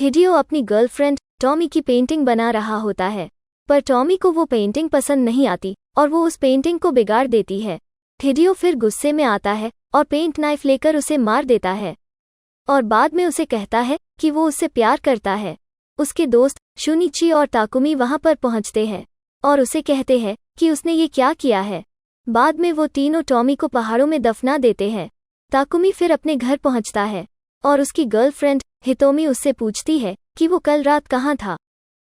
Hideo अपनी girlfriend Tommy की painting बना रहा होता है, पर टॉमी को वो पेंटिंग पसंद नहीं आती और वो उस पेंटिंग को बिगाड़ देती है। हिडियो फिर गुस्से में आता है और पेंट नाइफ लेकर उसे मार देता है और बाद में उसे कहता है कि वो उससे प्यार करता है। उसके दोस्त शुनिची और ताकुमी वहां पर पहुंचते हैं और उसे कहते हैं कि उसने ये क्या किया है। बाद में वो तीनों टॉमी को पहाड़ों में दफना देते हैं। ताकुमी फिर अपने घर पहुंचता है और उसकी गर्लफ्रेंड हितोमी उससे पूछती है कि वो कल रात कहाँ था,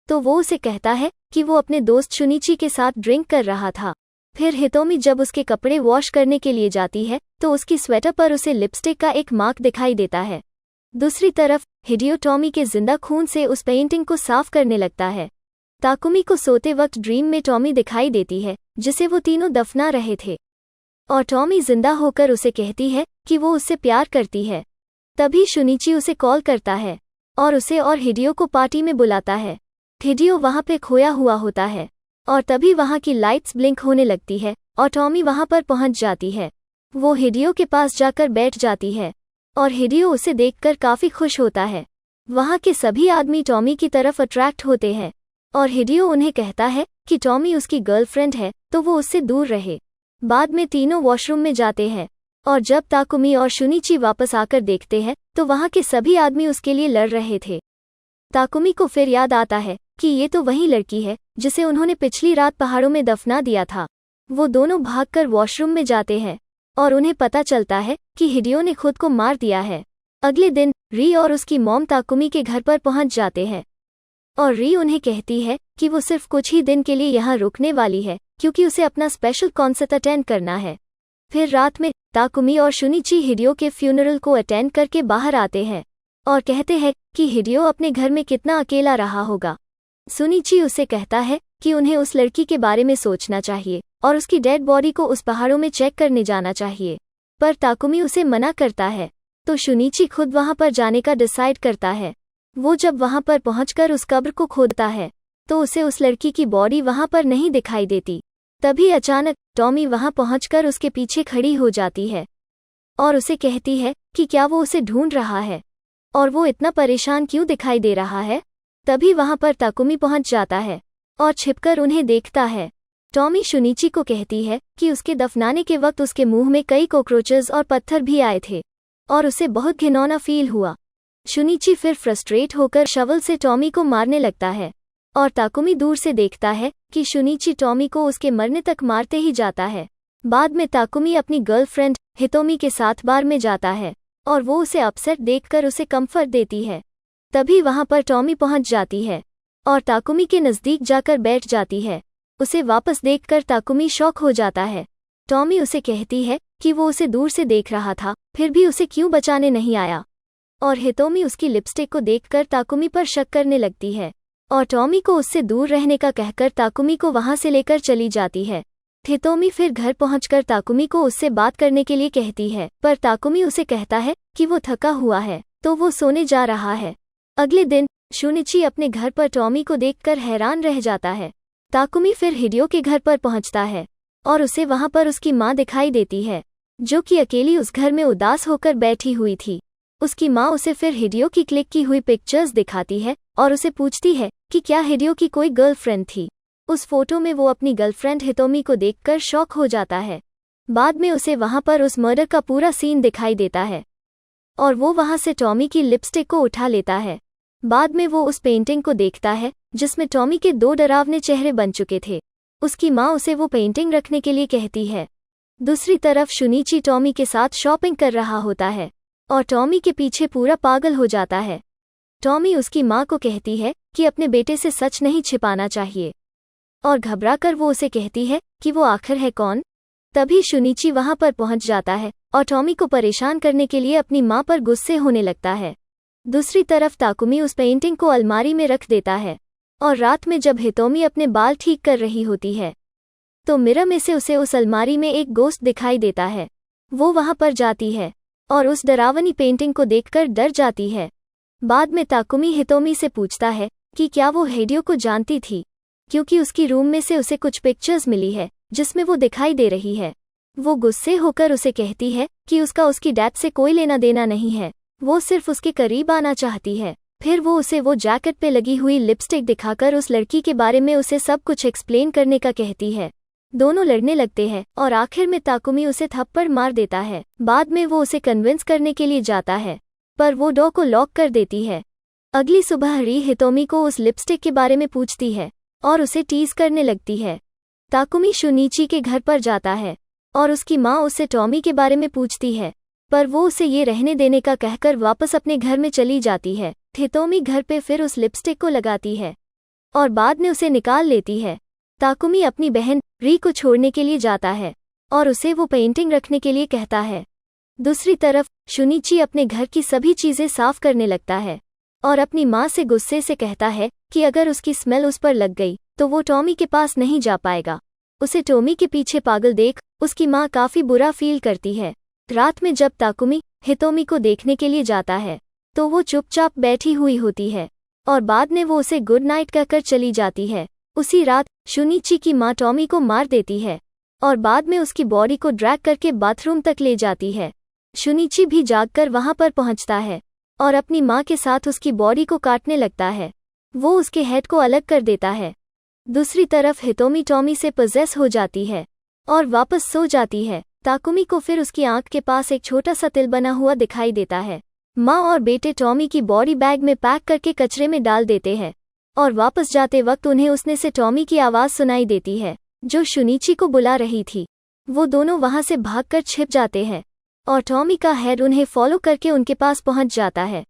तो वो उसे कहता है कि वो अपने दोस्त शुनिची के साथ ड्रिंक कर रहा था। फिर हितोमी जब उसके कपड़े वॉश करने के लिए जाती है तो उसकी स्वेटर पर उसे लिपस्टिक का एक मार्क दिखाई देता है। दूसरी तरफ हिडियो टॉमी के जिंदा खून से उस पेंटिंग को साफ करने लगता है। ताकुमी को सोते वक्त ड्रीम में टॉमी दिखाई देती है जिसे वो तीनों दफना रहे थे और टॉमी जिंदा होकर उसे कहती है कि वो उससे प्यार करती है। तभी शुनिची उसे कॉल करता है और उसे और हिडियो को पार्टी में बुलाता है। हिडियो वहां पे खोया हुआ होता है और तभी वहां की लाइट्स ब्लिंक होने लगती है और टॉमी वहां पर पहुंच जाती है। वो हिडियो के पास जाकर बैठ जाती है और हिडियो उसे देखकर काफी खुश होता है। वहां के सभी आदमी टॉमी की तरफ अट्रैक्ट होते हैं और हिडियो उन्हें कहता है कि टॉमी उसकी गर्लफ्रेंड है तो वो उससे दूर रहे। बाद में तीनों वॉशरूम में जाते हैं और जब ताकुमी और शुनिची वापस आकर देखते हैं तो वहां के सभी आदमी उसके लिए लड़ रहे थे। ताकुमी को फिर याद आता है कि ये तो वही लड़की है जिसे उन्होंने पिछली रात पहाड़ों में दफना दिया था। वो दोनों भागकर वॉशरूम में जाते हैं और उन्हें पता चलता है कि हिडियो ने खुद को मार दिया है। अगले दिन री और उसकी मॉम ताकुमी के घर पर पहुंच जाते हैं और री उन्हें कहती है कि वो सिर्फ कुछ ही दिन के लिए यहाँ रुकने वाली है क्योंकि उसे अपना स्पेशल कॉन्सर्ट अटेंड करना है। फिर रात में ताकुमी और शुनिची हिडियो के फ्यूनरल को अटेंड करके बाहर आते हैं और कहते हैं कि हिडियो अपने घर में कितना अकेला रहा होगा। शुनिची उसे कहता है कि उन्हें उस लड़की के बारे में सोचना चाहिए और उसकी डेड बॉडी को उस पहाड़ों में चेक करने जाना चाहिए, पर ताकुमी उसे मना करता है। तो शुनिची खुद वहां पर जाने का डिसाइड करता है। वो जब वहां पर पहुंचकर उस कब्र को खोदता है तो उसे उस लड़की की बॉडी वहां पर नहीं दिखाई देती। तभी अचानक टॉमी वहां पहुंचकर उसके पीछे खड़ी हो जाती है और उसे कहती है कि क्या वो उसे ढूंढ रहा है और वो इतना परेशान क्यों दिखाई दे रहा है। तभी वहां पर ताकुमी पहुंच जाता है और छिपकर उन्हें देखता है। टॉमी शुनिची को कहती है कि उसके दफनाने के वक्त उसके मुंह में कई कॉकरोचेस और पत्थर भी आए थे और उसे बहुत घिनौना फील हुआ। शुनिची फिर फ्रस्ट्रेट होकर शवल से टॉमी को मारने लगता है और ताकुमी दूर से देखता है कि शुनिची टॉमी को उसके मरने तक मारते ही जाता है। बाद में ताकुमी अपनी गर्लफ्रेंड हितोमी के साथ बार में जाता है और वो उसे अपसेट देखकर उसे कंफर्ट देती है। तभी वहां पर टॉमी पहुंच जाती है और ताकुमी के नज़दीक जाकर बैठ जाती है। उसे वापस देखकर ताकुमी शॉक हो जाता है। टॉमी उसे कहती है कि वो उसे दूर से देख रहा था फिर भी उसे क्यों बचाने नहीं आया, और हितोमी उसकी लिपस्टिक को देखकर ताकुमी पर शक करने लगती है और टॉमी को उससे दूर रहने का कहकर ताकुमी को वहां से लेकर चली जाती है। हितोमी फिर घर पहुंचकर ताकुमी को उससे बात करने के लिए कहती है, पर ताकुमी उसे कहता है कि वो थका हुआ है तो वो सोने जा रहा है। अगले दिन शुनिची अपने घर पर टॉमी को देखकर हैरान रह जाता है। ताकुमी फिर हिडियो के घर पर पहुंचता है और उसे वहां पर उसकी माँ दिखाई देती है जो कि अकेली उस घर में उदास होकर बैठी हुई थी। उसकी माँ उसे फिर हिडियो की क्लिक की हुई पिक्चर्स दिखाती है और उसे पूछती है कि क्या हिडियो की कोई गर्लफ्रेंड थी। उस फोटो में वो अपनी गर्लफ्रेंड हितोमी को देखकर शॉक हो जाता है। बाद में उसे वहां पर उस मर्डर का पूरा सीन दिखाई देता है और वो वहां से टॉमी की लिपस्टिक को उठा लेता है। बाद में वो उस पेंटिंग को देखता है जिसमें टॉमी के 2 डरावने चेहरे बन चुके थे। उसकी माँ उसे वो पेंटिंग रखने के लिए कहती है। दूसरी तरफ शुनिची टॉमी के साथ शॉपिंग कर रहा होता है और टॉमी के पीछे पूरा पागल हो जाता है। टॉमी उसकी माँ को कहती है कि अपने बेटे से सच नहीं छिपाना चाहिए और घबराकर वो उसे कहती है कि वो आखिर है कौन। तभी शुनिची वहां पर पहुंच जाता है और टॉमी को परेशान करने के लिए अपनी माँ पर गुस्से होने लगता है। दूसरी तरफ ताकुमी उस पेंटिंग को अलमारी में रख देता है और रात में जब हितोमी अपने बाल ठीक कर रही होती है तो मिरर में से उसे उस अलमारी में एक गोश्त दिखाई देता है। वो वहां पर जाती है और उस डरावनी पेंटिंग को देखकर डर जाती है। बाद में ताकुमी हितोमी से पूछता है कि क्या वो हिडियो को जानती थी, क्योंकि उसकी रूम में से उसे कुछ पिक्चर्स मिली है जिसमें वो दिखाई दे रही है। वो गुस्से होकर उसे कहती है कि उसका उसकी डेथ से कोई लेना देना नहीं है, वो सिर्फ उसके करीब आना चाहती है। फिर वो उसे वो जैकेट पे लगी हुई लिपस्टिक दिखाकर उस लड़की के बारे में उसे सब कुछ एक्सप्लेन करने का कहती है। दोनों लड़ने लगते हैं और आखिर में ताकुमी उसे थप्पड़ मार देता है। बाद में वो उसे कन्विंस करने के लिए जाता है, पर वो डोर को लॉक कर देती है। अगली सुबह री हितोमी को उस लिपस्टिक के बारे में पूछती है और उसे टीज करने लगती है। ताकुमी शुनिची के घर पर जाता है और उसकी माँ उससे टॉमी के बारे में पूछती है, पर वो उसे ये रहने देने का कहकर वापस अपने घर में चली जाती है। हितोमी घर पे फिर उस लिपस्टिक को लगाती है और बाद में उसे निकाल लेती है। ताकुमी अपनी बहन री को छोड़ने के लिए जाता है और उसे वो पेंटिंग रखने के लिए कहता है। दूसरी तरफ शुनिची अपने घर की सभी चीजें साफ करने लगता है और अपनी माँ से गुस्से से कहता है कि अगर उसकी स्मेल उस पर लग गई तो वो टॉमी के पास नहीं जा पाएगा। उसे टॉमी के पीछे पागल देख उसकी माँ काफी बुरा फील करती है। रात में जब ताकुमी हितोमी को देखने के लिए जाता है तो वो चुपचाप बैठी हुई होती है और बाद में वो उसे गुड नाइट कहकर चली जाती है। उसी रात शुनिची की माँ टॉमी को मार देती है और बाद में उसकी बॉडी को ड्रैग करके बाथरूम तक ले जाती है। शुनिची भी जागकर वहां पर पहुंचता है और अपनी माँ के साथ उसकी बॉडी को काटने लगता है। वो उसके हेड को अलग कर देता है। दूसरी तरफ हितोमी टॉमी से पजेस हो जाती है और वापस सो जाती है। ताकुमी को फिर उसकी आंख के पास एक छोटा सा तिल बना हुआ दिखाई देता है। माँ और बेटे टॉमी की बॉडी बैग में पैक करके कचरे में डाल देते हैं और वापस जाते वक्त उन्हें उसने से टॉमी की आवाज़ सुनाई देती है जो शुनिची को बुला रही थी। वो दोनों वहां से भागकर छिप जाते हैं और टॉमी का हेड उन्हें फॉलो करके उनके पास पहुंच जाता है।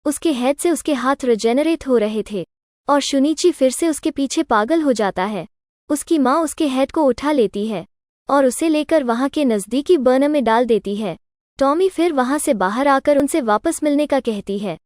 उसके हेड से उसके हाथ रिजेनरेट हो रहे थे और शुनिची फिर से उसके पीछे पागल हो जाता है। उसकी माँ उसके हेड को उठा लेती है और उसे लेकर वहां के नज़दीकी बर्नर में डाल देती है। टॉमी फिर वहां से बाहर आकर उनसे वापस मिलने का कहती है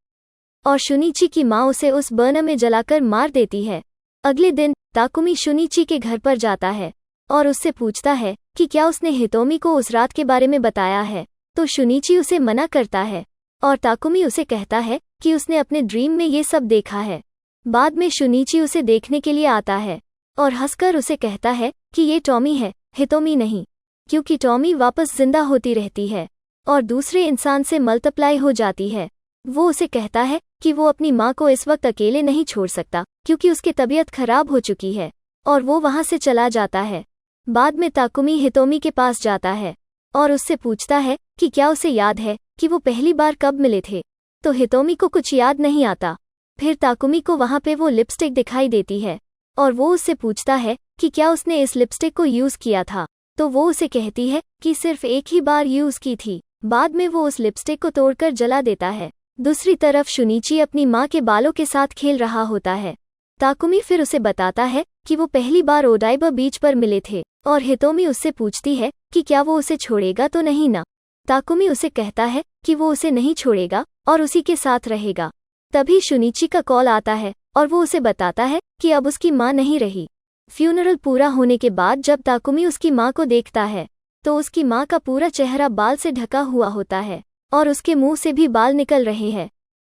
और शुनिची की माँ उसे उस बर्नर में जलाकर मार देती है। अगले दिन ताकुमी शुनिची के घर पर जाता है और उससे पूछता है कि क्या उसने हितोमी को उस रात के बारे में बताया है, तो शुनिची उसे मना करता है और ताकुमी उसे कहता है कि उसने अपने ड्रीम में ये सब देखा है। बाद में शुनिची उसे देखने के लिए आता है और हंसकर उसे कहता है कि ये टॉमी है, हितोमी नहीं, क्योंकि टॉमी वापस जिंदा होती रहती है और दूसरे इंसान से मल्टीप्लाई हो जाती है। वो उसे कहता है कि वो अपनी माँ को इस वक्त अकेले नहीं छोड़ सकता क्योंकि उसकी तबीयत खराब हो चुकी है और वो वहां से चला जाता है। बाद में ताकुमी हितोमी के पास जाता है और उससे पूछता है कि क्या उसे याद है कि वो पहली बार कब मिले थे, तो हितोमी को कुछ याद नहीं आता। फिर ताकुमी को वहां पे वो लिपस्टिक दिखाई देती है और वो उससे पूछता है कि क्या उसने इस लिपस्टिक को यूज किया था, तो वो उसे कहती है कि सिर्फ एक ही बार यूज की थी। बाद में वो उस लिपस्टिक को तोड़कर जला देता है। दूसरी तरफ शुनिची अपनी माँ के बालों के साथ खेल रहा होता है। ताकुमी फिर उसे बताता है कि वो पहली बार ओडाइबा बीच पर मिले थे और हितोमी उससे पूछती है कि क्या वो उसे छोड़ेगा तो नहीं ना। ताकुमी उसे कहता है कि वो उसे नहीं छोड़ेगा और उसी के साथ रहेगा। तभी शुनिची का कॉल आता है और वो उसे बताता है कि अब उसकी माँ नहीं रही। फ्यूनरल पूरा होने के बाद जब ताकुमी उसकी माँ को देखता है तो उसकी माँ का पूरा चेहरा बाल से ढका हुआ होता है और उसके मुंह से भी बाल निकल रहे हैं।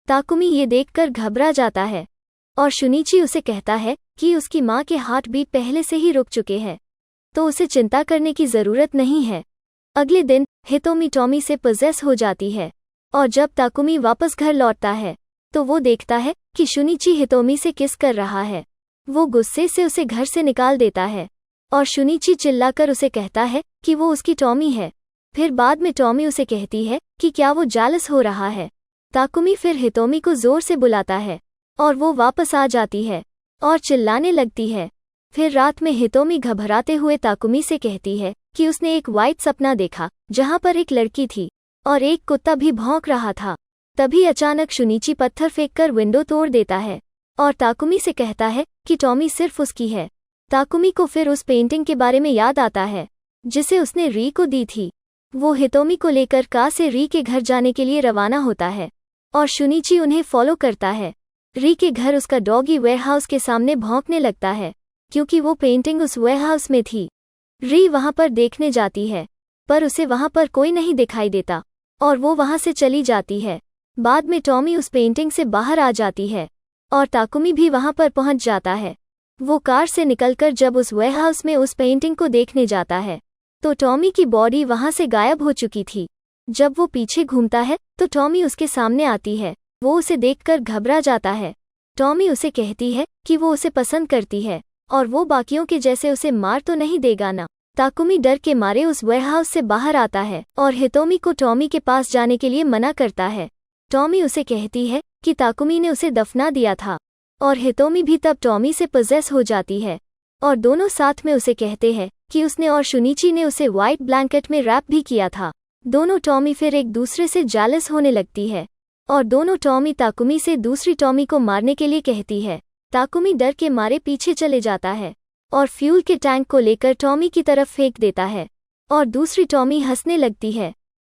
ताकुमी ये देखकर घबरा जाता है और शुनिची उसे कहता है कि उसकी माँ के हार्ट बीट पहले से ही रुक चुके हैं, तो उसे चिंता करने की ज़रूरत नहीं है। अगले दिन हितोमी टॉमी से पजेस हो जाती है और जब ताकुमी वापस घर लौटता है तो वो देखता है कि शुनिची हितोमी से किस कर रहा है। वो गुस्से से उसे घर से निकाल देता है और शुनिची चिल्लाकर उसे कहता है कि वो उसकी टॉमी है। फिर बाद में टॉमी उसे कहती है कि क्या वो जालस हो रहा है। ताकुमी फिर हितोमी को जोर से बुलाता है और वो वापस आ जाती है और चिल्लाने लगती है। फिर रात में हितोमी घबराते हुए ताकुमी से कहती है कि उसने एक वाइट सपना देखा जहां पर एक लड़की थी और एक कुत्ता भी भौंक रहा था। तभी अचानक शुनिची पत्थर फेंककर विंडो तोड़ देता है और ताकुमी से कहता है कि टॉमी सिर्फ उसकी है। ताकुमी को फिर उस पेंटिंग के बारे में याद आता है जिसे उसने री को दी थी। वो हितोमी को लेकर कार से री के घर जाने के लिए रवाना होता है और शुनिची उन्हें फॉलो करता है। री के घर उसका डॉगी वेयरहाउस के सामने भौंकने लगता है क्योंकि वो पेंटिंग उस वेयरहाउस में थी। री वहां पर देखने जाती है पर उसे वहां पर कोई नहीं दिखाई देता और वो वहां से चली जाती है। बाद में टॉमी उस पेंटिंग से बाहर आ जाती है और ताकुमी भी वहां पर पहुंच जाता है। वो कार से निकलकर जब उस वेयरहाउस में उस पेंटिंग को देखने जाता है तो टॉमी की बॉडी वहां से गायब हो चुकी थी। जब वो पीछे घूमता है तो टॉमी उसके सामने आती है वो उसे देखकर घबरा जाता है। टॉमी उसे कहती है कि वो उसे पसंद करती है और वो बाकियों के जैसे उसे मार तो नहीं देगा ना। ताकुमी डर के मारे उस वेयरहाउस से बाहर आता है और हितोमी को टॉमी के पास जाने के लिए मना करता है। टॉमी उसे कहती है कि ताकुमी ने उसे दफना दिया था और हितोमी भी तब टॉमी से पजेस हो जाती है और दोनों साथ में उसे कहते हैं कि उसने और शुनिची ने उसे व्हाइट ब्लैंकेट में रैप भी किया था। दोनों टॉमी फिर एक दूसरे से जेलस होने लगती है और दोनों टॉमी ताकुमी से दूसरी टॉमी को मारने के लिए कहती है। ताकुमी डर के मारे पीछे चले जाता है और फ्यूल के टैंक को लेकर टॉमी की तरफ फेंक देता है और दूसरी टॉमी हंसने लगती है।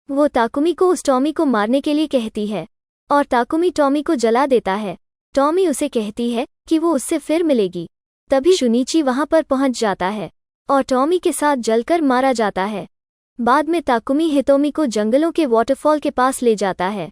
वो ताकुमी को उस टॉमी को मारने के लिए कहती है और ताकुमी टॉमी को जला देता है। टॉमी उसे कहती है कि वो उससे फिर मिलेगी। तभी शुनिची वहां पर पहुंच जाता है और टॉमी के साथ जलकर मारा जाता है। बाद में ताकुमी हितोमी को जंगलों के वाटरफॉल के पास ले जाता है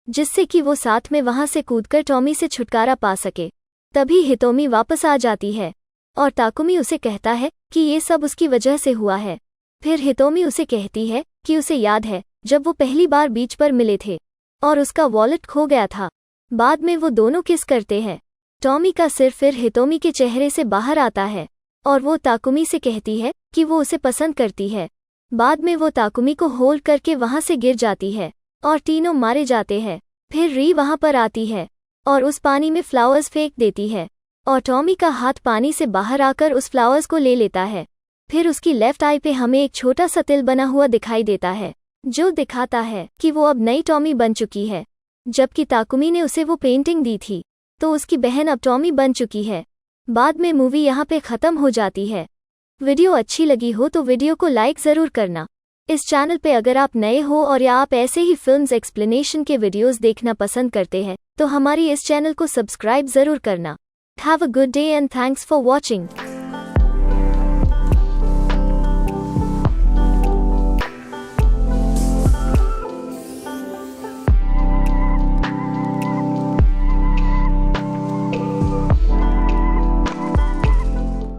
जिससे कि वो साथ में वहां से कूदकर टॉमी से छुटकारा पा सके। तभी हितोमी वापस आ जाती है और ताकुमी उसे कहता है कि ये सब उसकी वजह से हुआ है। फिर हितोमी उसे कहती है कि उसे याद है जब वो पहली बार बीच पर मिले थे और उसका वॉलेट खो गया था। बाद में वो दोनों किस करते हैं। टॉमी का सिर फिर हितोमी के चेहरे से बाहर आता है और वो ताकुमी से कहती है कि वो उसे पसंद करती है। बाद में वो ताकुमी को होल्ड करके वहां से गिर जाती है और तीनों मारे जाते हैं। फिर री वहां पर आती है और उस पानी में फ्लावर्स फेंक देती है और टॉमी का हाथ पानी से बाहर आकर उस फ्लावर्स को ले लेता है। फिर उसकी लेफ्ट आई पे हमें एक छोटा सा तिल बना हुआ दिखाई देता है जो दिखाता है कि वो अब नई टॉमी बन चुकी है। जबकि ताकुमी ने उसे वो पेंटिंग दी थी तो उसकी बहन अब टॉमी बन चुकी है। बाद में मूवी यहाँ पे ख़त्म हो जाती है। वीडियो अच्छी लगी हो तो वीडियो को लाइक ज़रूर करना। इस चैनल पे अगर आप नए हो और या आप ऐसे ही फिल्म्स एक्सप्लेनेशन के वीडियोस देखना पसंद करते हैं तो हमारी इस चैनल को सब्सक्राइब ज़रूर करना। Have a good day and thanks for watching.